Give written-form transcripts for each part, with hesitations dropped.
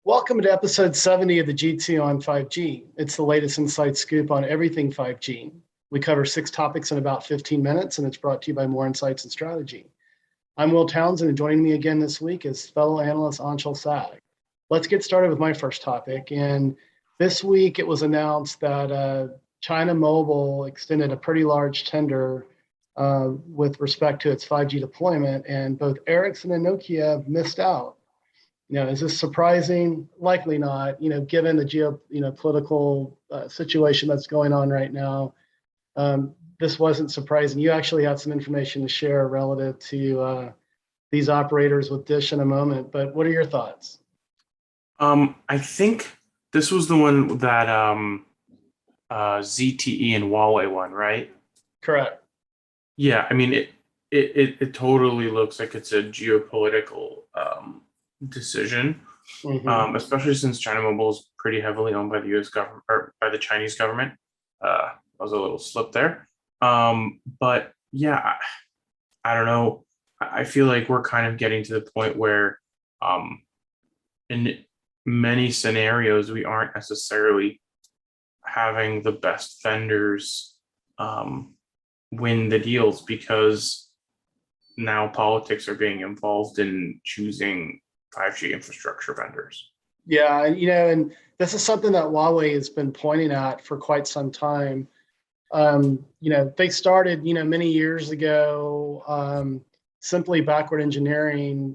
Welcome to episode 70 of the G2 on 5G. It's the latest inside scoop on everything 5G. We cover 6 topics in about 15 minutes, and it's brought to you by More Insights and Strategy. I'm Will Townsend, and joining me again this week is fellow analyst Anshel Sag. Let's get started with my first topic. And this week it was announced that China Mobile extended a pretty large tender with respect to its 5G deployment, and both Ericsson and Nokia missed out. Is this surprising? Likely not, given the geopolitical situation that's going on right now. This wasn't surprising. You actually had some information to share relative to these operators with Dish in a moment, but what are your thoughts? I think this was the one that ZTE and Huawei won, right? Correct. Yeah, I mean, it totally looks like it's a geopolitical decision, especially since China Mobile is pretty heavily owned by the U.S. government or by the Chinese government. Was a little slip there, but yeah, I don't know. I feel like we're kind of getting to the point where, in many scenarios, we aren't necessarily having the best vendors win the deals because now politics are being involved in choosing 5G infrastructure vendors. Yeah, and this is something that Huawei has been pointing at for quite some time. They started, many years ago, simply backward engineering,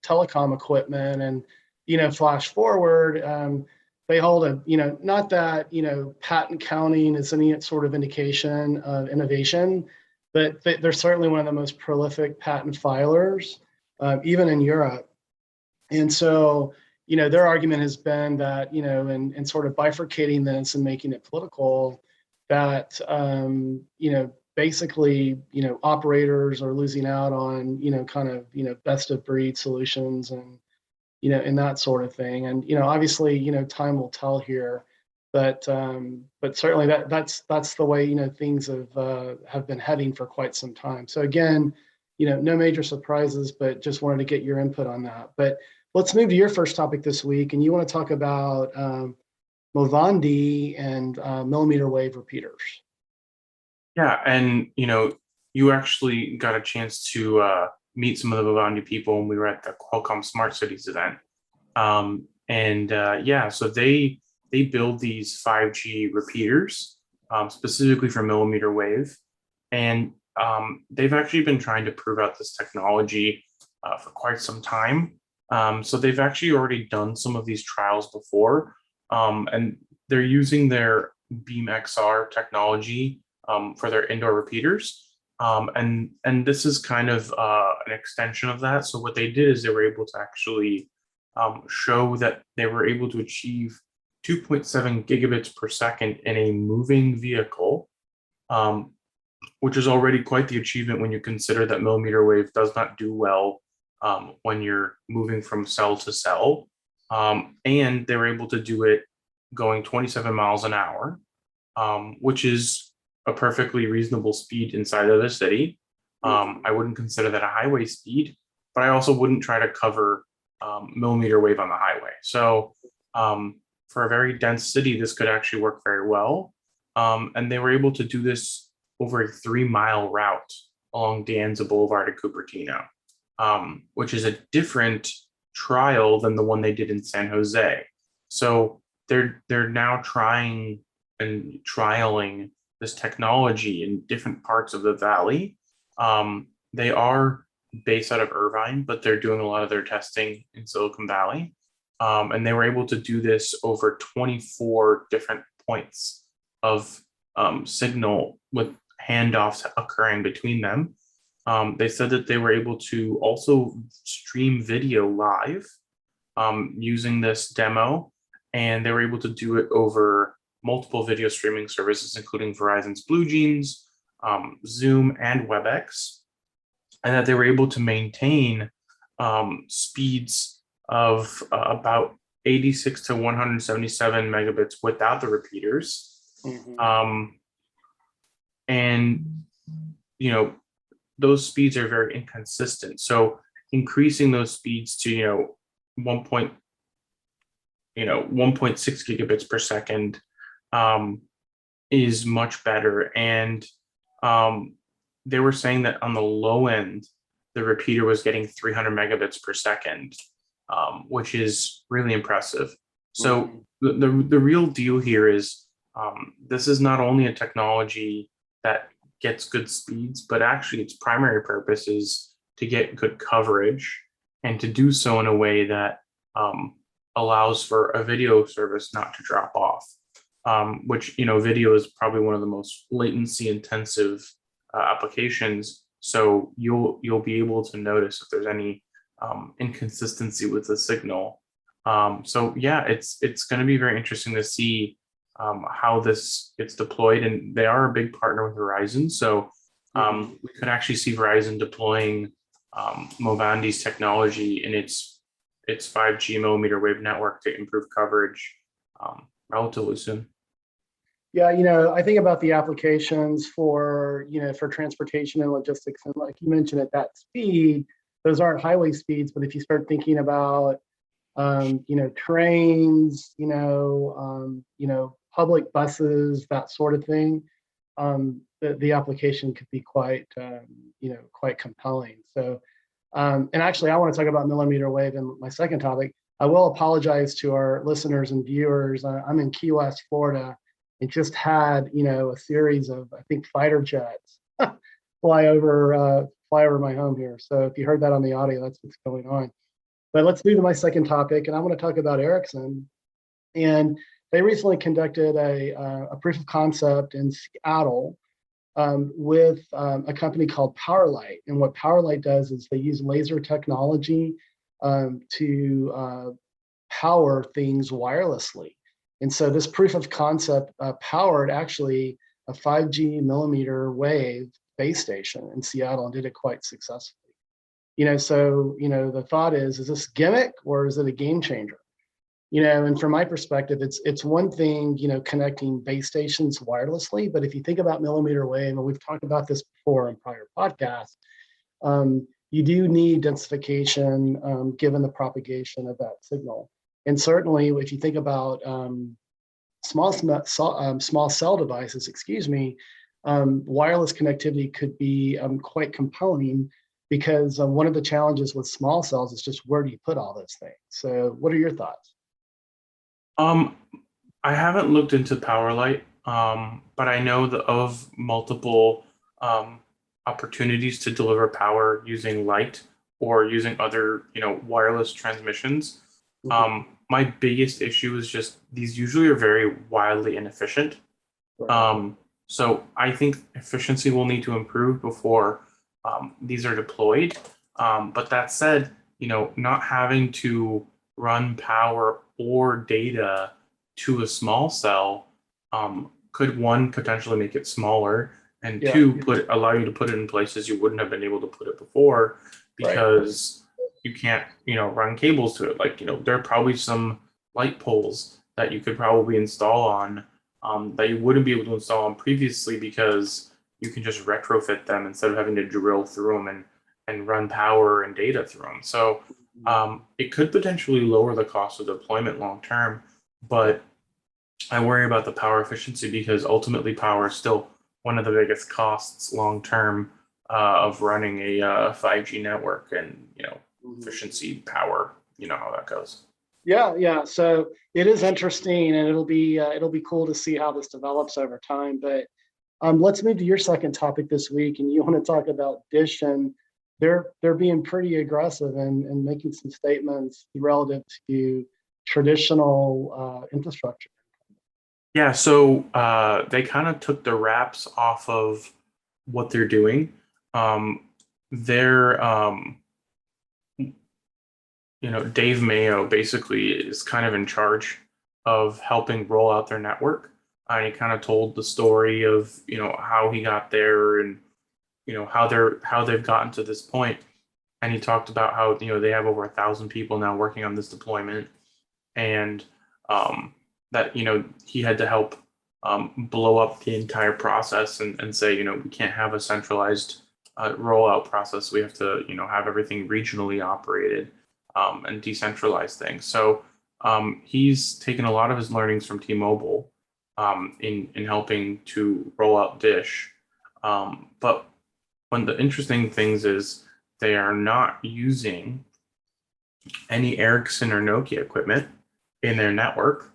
telecom equipment, and flash forward, they hold a, not that patent counting is any sort of indication of innovation, but they're certainly one of the most prolific patent filers, even in Europe. And so, their argument has been that, in sort of bifurcating this and making it political, that, basically, operators are losing out on, kind of, best of breed solutions and, and that sort of thing. And, obviously, time will tell here, but certainly that's the way, things have been heading for quite some time. So again, no major surprises, but just wanted to get your input on that. But let's move to your first topic this week, and you want to talk about Movandi and mmWave repeaters. Yeah, and you actually got a chance to meet some of the Movandi people when we were at the Qualcomm Smart Cities event. So they build these 5G repeaters specifically for millimeter wave, and they've actually been trying to prove out this technology for quite some time. So they've actually already done some of these trials before, and they're using their Beam XR technology for their indoor repeaters. And this is kind of an extension of that. So what they did is they were able to actually show that they were able to achieve 2.7 gigabits per second in a moving vehicle, which is already quite the achievement when you consider that millimeter wave does not do well when you're moving from cell to cell. And they were able to do it going 27 miles an hour, which is a perfectly reasonable speed inside of the city. I wouldn't consider that a highway speed, but I also wouldn't try to cover millimeter wave on the highway. So for a very dense city, this could actually work very well. And they were able to do this over a 3-mile route along De Anza Boulevard in Cupertino, which is a different trial than the one they did in San Jose. So they're now trying and trialing this technology in different parts of the valley. They are based out of Irvine, but they're doing a lot of their testing in Silicon Valley. And they were able to do this over 24 different points of signal with handoffs occurring between them. They said that they were able to also stream video live using this demo, and they were able to do it over multiple video streaming services, including Verizon's BlueJeans, Zoom, and Webex, and that they were able to maintain speeds of about 86 to 177 megabits without the repeaters. And those speeds are very inconsistent. So increasing those speeds to 1.0 1.6 gigabits per second is much better. And they were saying that on the low end, the repeater was getting 300 megabits per second, which is really impressive. So the real deal here is this is not only a technology that gets good speeds, but actually its primary purpose is to get good coverage and to do so in a way that allows for a video service not to drop off, which, video is probably one of the most latency intensive applications. So you'll be able to notice if there's any inconsistency with the signal. So yeah, it's going to be very interesting to see how this gets deployed, and they are a big partner with Verizon. So we could actually see Verizon deploying Movandi's technology in its 5G millimeter wave network to improve coverage relatively soon. Yeah, I think about the applications for transportation and logistics, and like you mentioned, at that speed, those aren't highway speeds. But if you start thinking about trains, public buses, that sort of thing, the application could be quite compelling. So, and actually, I want to talk about millimeter wave in my second topic. I will apologize to our listeners and viewers. I'm in Key West, Florida, and just had a series of, I think, fighter jets fly over my home here. So if you heard that on the audio, that's what's going on. But let's move to my second topic, and I want to talk about Ericsson. And they recently conducted a proof of concept in Seattle with a company called PowerLight. And what PowerLight does is they use laser technology to power things wirelessly. And so this proof of concept powered actually a 5G millimeter wave base station in Seattle and did it quite successfully. So the thought is this gimmick or is it a game changer? And from my perspective, it's one thing, connecting base stations wirelessly. But if you think about millimeter wave, and we've talked about this before in prior podcasts, you do need densification given the propagation of that signal. And certainly, if you think about small cell devices, wireless connectivity could be quite compelling, because one of the challenges with small cells is just where do you put all those things? So what are your thoughts? I haven't looked into PowerLight, but I know of multiple opportunities to deliver power using light or using other, wireless transmissions. My biggest issue is just these usually are very wildly inefficient. Right. So I think efficiency will need to improve before these are deployed. But that said, not having to run power or data to a small cell could, one, potentially make it smaller, and two, allow you to put it in places you wouldn't have been able to put it before, because you can't, run cables to it. Like, there are probably some light poles that you could probably install on that you wouldn't be able to install on previously, because you can just retrofit them instead of having to drill through them and run power and data through them. So it could potentially lower the cost of deployment long term, but I worry about the power efficiency, because ultimately power is still one of the biggest costs long term of running a 5G network, and efficiency, power, how that goes. Yeah. So it is interesting, and it'll be cool to see how this develops over time. But let's move to your second topic this week, and you want to talk about Dish, and they're being pretty aggressive and making some statements relative to traditional infrastructure. Yeah, so they kind of took the wraps off of what they're doing. They're Dave Mayo basically is kind of in charge of helping roll out their network. And he kind of told the story of how he got there, and how they've gotten to this point. And he talked about how they have over 1,000 people now working on this deployment, and that he had to help blow up the entire process and say we can't have a centralized rollout process. We have to have everything regionally operated and decentralize things. So He's taken a lot of his learnings from T-Mobile in helping to roll out Dish. But one of the interesting things is they are not using any Ericsson or Nokia equipment in their network.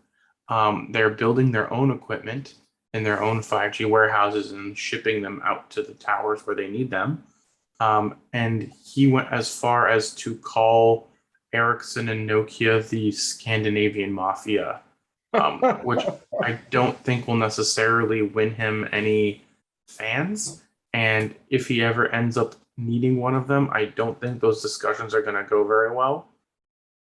They're building their own equipment in their own 5G warehouses and shipping them out to the towers where they need them. And he went as far as to call Ericsson and Nokia the Scandinavian Mafia, which I don't think will necessarily win him any fans. And if he ever ends up needing one of them, I don't think those discussions are going to go very well.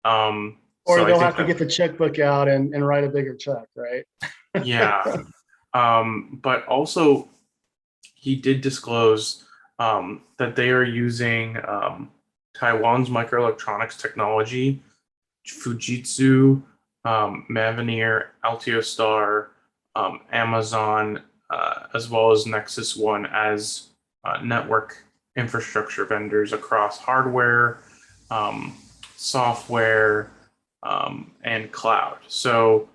Or So I they'll think have to get the checkbook out and write a bigger check, right? yeah. But also, he did disclose that they are using Taiwan's microelectronics technology, Fujitsu, Mavenir, Altiostar, Amazon, as well as Nexus One as network infrastructure vendors across hardware, software, and cloud. So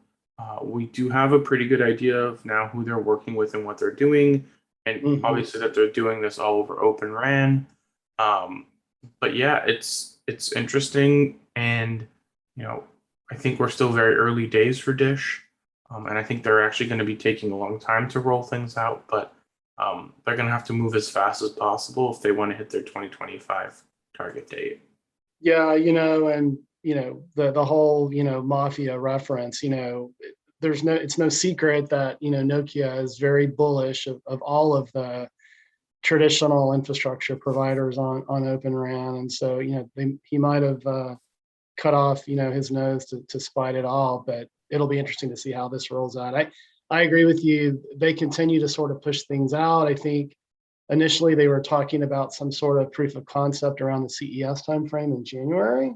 we do have a pretty good idea of now who they're working with and what they're doing, and obviously that they're doing this all over Open RAN. But yeah, it's interesting, and I think we're still very early days for Dish, and I think they're actually going to be taking a long time to roll things out, but they're going to have to move as fast as possible if they want to hit their 2025 target date. Yeah, and the whole Mafia reference, it's no secret that Nokia is very bullish of all of the traditional infrastructure providers on Open RAN, and so he might have cut off his nose to spite it all, but it'll be interesting to see how this rolls out. I agree with you. They continue to sort of push things out. I think initially they were talking about some sort of proof of concept around the CES timeframe in January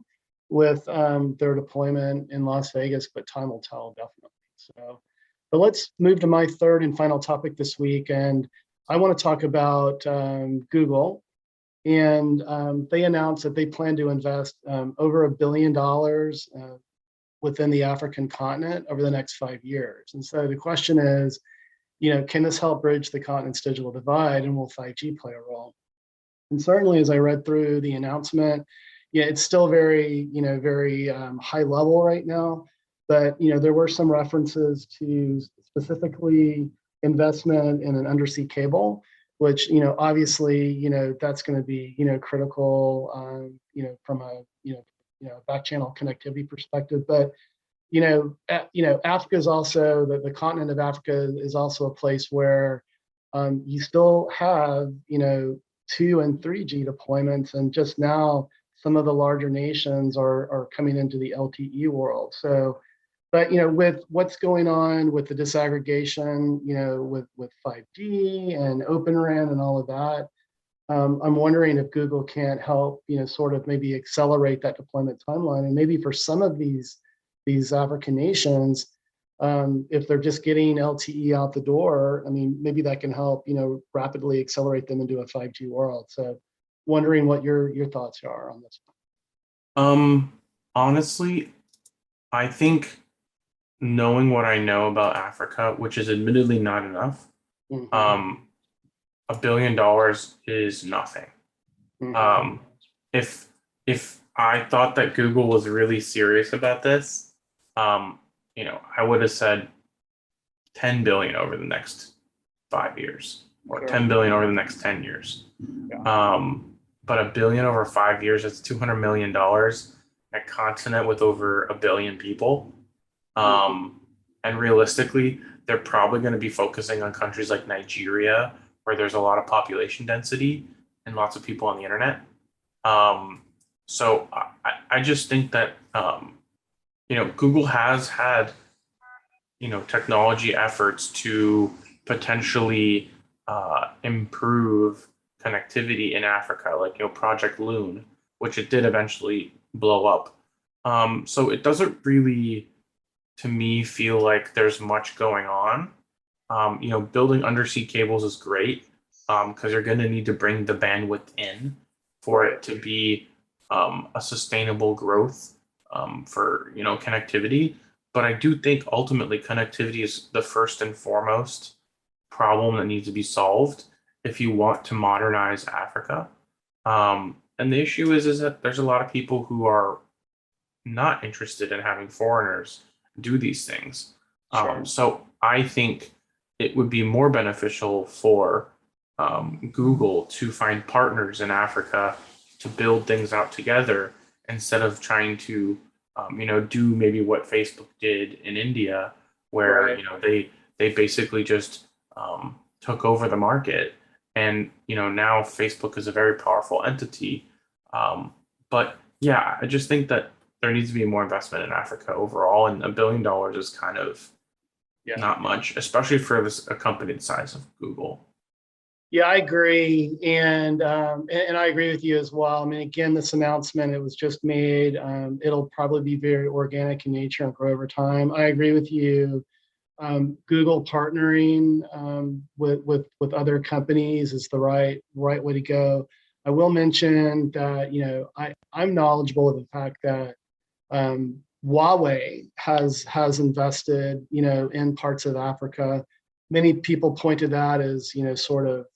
with their deployment in Las Vegas, but time will tell, definitely. So, but let's move to my third and final topic this week, and I want to talk about Google. And they announced that they plan to invest over $1 billion within the African continent over the next 5 years. And so the question is, can this help bridge the continent's digital divide, and will 5G play a role? And certainly, as I read through the announcement, yeah, it's still very, very high level right now. But there were some references to specifically investment in an undersea cable, which obviously that's going to be critical, from a back channel connectivity perspective. But Africa is also the continent of Africa is also a place where you still have 2 and 3G deployments, and just now some of the larger nations are coming into the LTE world. So, but with what's going on with the disaggregation, with 5G and Open RAN and all of that, I'm wondering if Google can't help sort of maybe accelerate that deployment timeline, and maybe for some of these African nations, if they're just getting LTE out the door, I mean, maybe that can help, rapidly accelerate them into a 5G world. So wondering what your thoughts are on this one. Honestly, I think knowing what I know about Africa, which is admittedly not enough, $1 billion is nothing. If I thought that Google was really serious about this, I would have said 10 billion over the next 5 years, or 10 billion over the next 10 years. But $1 billion over 5 years, that's $200 million, a continent with over 1 billion people. And realistically, they're probably going to be focusing on countries like Nigeria, where there's a lot of population density and lots of people on the internet. So I just think that Google has had technology efforts to potentially improve connectivity in Africa, like Project Loon, which it did eventually blow up. So it doesn't really, to me, feel like there's much going on. Building undersea cables is great because you're going to need to bring the bandwidth in for it to be a sustainable growth for connectivity. But I do think ultimately connectivity is the first and foremost problem that needs to be solved if you want to modernize Africa. And the issue is that there's a lot of people who are not interested in having foreigners do these things. Sure. So I think it would be more beneficial for Google to find partners in Africa to build things out together instead of trying to, do maybe what Facebook did in India, where Right. they basically just took over the market, and now Facebook is a very powerful entity. But yeah, I just think that there needs to be more investment in Africa overall, and $1 billion is kind of Yeah. not much, especially for a company the size of Google. Yeah, I agree, and I agree with you as well. I mean, again, this announcement, it was just made. It'll probably be very organic in nature and grow over time. I agree with you. Google partnering with other companies is the right way to go. I will mention that I'm knowledgeable of the fact that Huawei has invested in parts of Africa. Many people point to that as sort of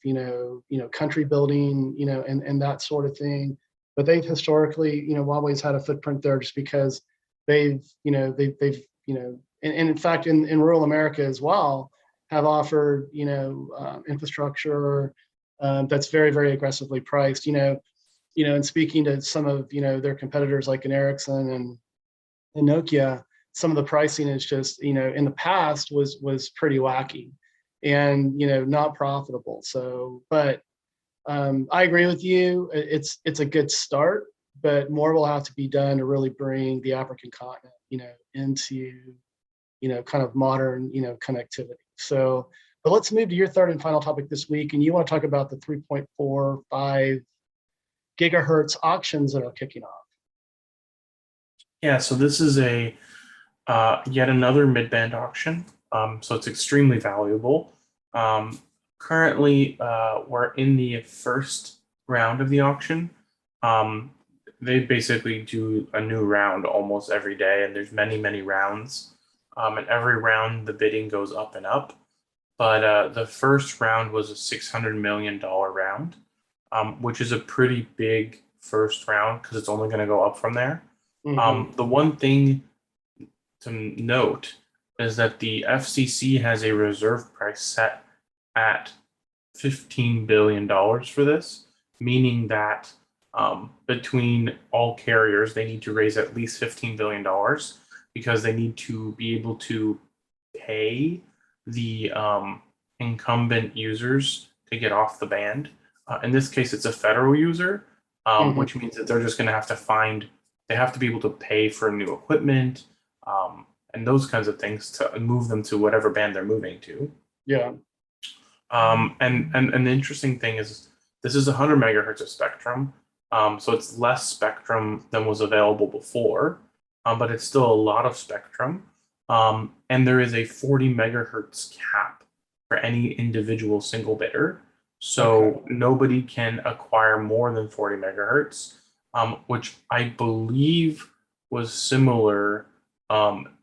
country building and that sort of thing. But they've historically Huawei's had a footprint there just because they've and in fact in rural America as well have offered infrastructure that's very aggressively priced. And speaking to some of their competitors like an Ericsson and Nokia, some of the pricing is just in the past was pretty wacky and not profitable. So, but I agree with you. It's a good start, but more will have to be done to really bring the African continent into kind of modern connectivity. So, but let's move to your third and final topic this week, and you want to talk about the 3.45 gigahertz auctions that are kicking off. Yeah, so this is a yet another midband auction. So it's extremely valuable. Currently, we're in the first round of the auction. They basically do a new round almost every day, and there's many rounds. And every round the bidding goes up and up. But the first round was a $600 million round, which is a pretty big first round because it's only going to go up from there. The one thing to note is that the FCC has a reserve price set at $15 billion for this, meaning that between all carriers, they need to raise at least $15 billion because they need to be able to pay the incumbent users to get off the band. In this case, it's a federal user, which means that they're just going to have to they have to be able to pay for new equipment and those kinds of things to move them to whatever band they're moving to. Yeah. And the interesting thing is this is 100 megahertz of spectrum. So it's less spectrum than was available before, but it's still a lot of spectrum. And there is a 40 megahertz cap for any individual single bidder. So nobody can acquire more than 40 megahertz, which I believe was similar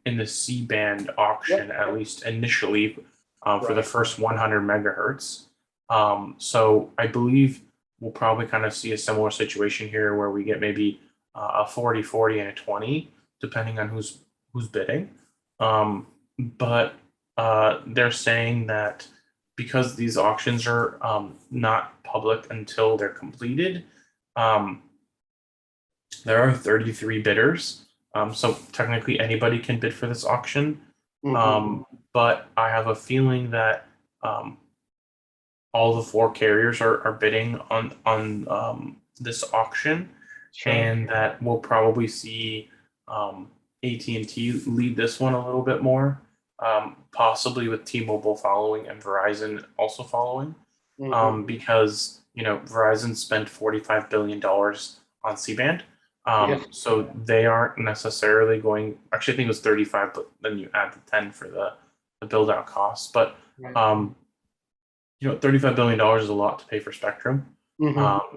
in the C-band auction, at least initially, for the first 100 megahertz. So I believe we'll probably kind of see a similar situation here where we get maybe a 40-40 and a 20, depending on who's bidding. But they're saying that because these auctions are not public until they're completed, there are 33 bidders. So technically anybody can bid for this auction. But I have a feeling that all the four carriers are bidding on this auction, and that we'll probably see AT&T lead this one a little bit more, possibly with T-Mobile following and Verizon also following, because Verizon spent $45 billion on C-band. So they aren't necessarily going. Actually, I think it was 35, but then you add the 10 for the build out costs. But $35 billion is a lot to pay for spectrum.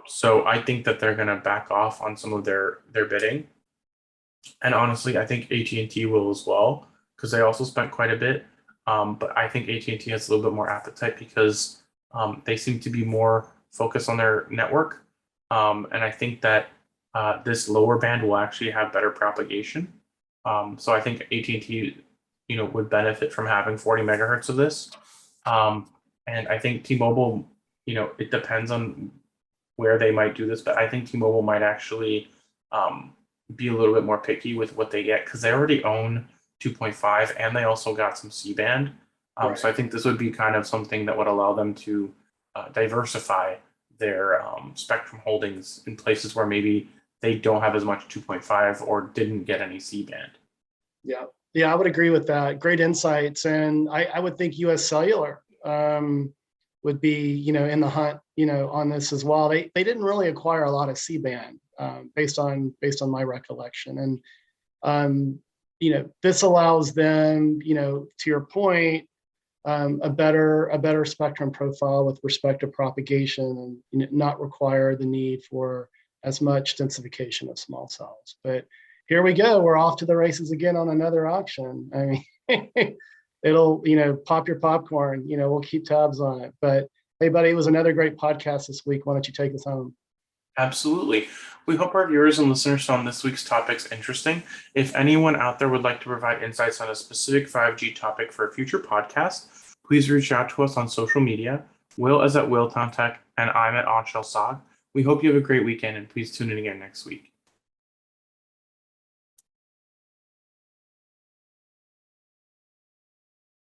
So I think that they're going to back off on some of their bidding. And honestly, I think AT&T will as well, because they also spent quite a bit. But I think AT&T has a little bit more appetite because they seem to be more focused on their network. And I think that this lower band will actually have better propagation. So I think AT&T, would benefit from having 40 megahertz of this. And I think T-Mobile, it depends on where they might do this, but I think T-Mobile might actually be a little bit more picky with what they get because they already own 2.5 and they also got some C-band. Right. So I think this would be kind of something that would allow them to diversify their spectrum holdings in places where maybe they don't have as much 2.5 or didn't get any C-band. Yeah. Yeah, I would agree with that. Great insights. And I would think US Cellular would be, in the hunt, on this as well. They didn't really acquire a lot of C-band based on my recollection. And, this allows them, to your point, a better spectrum profile with respect to propagation and not require the need for as much densification of small cells. But here we go. We're off to the races again on another auction. I mean, it'll, pop your popcorn. We'll keep tabs on it. But hey, buddy, it was another great podcast this week. Why don't you take us home? Absolutely. We hope our viewers and listeners found this week's topics interesting. If anyone out there would like to provide insights on a specific 5G topic for a future podcast, please reach out to us on social media. Will is at WillTownTech, and I'm at Anshel. We hope you have a great weekend, and please tune in again next week.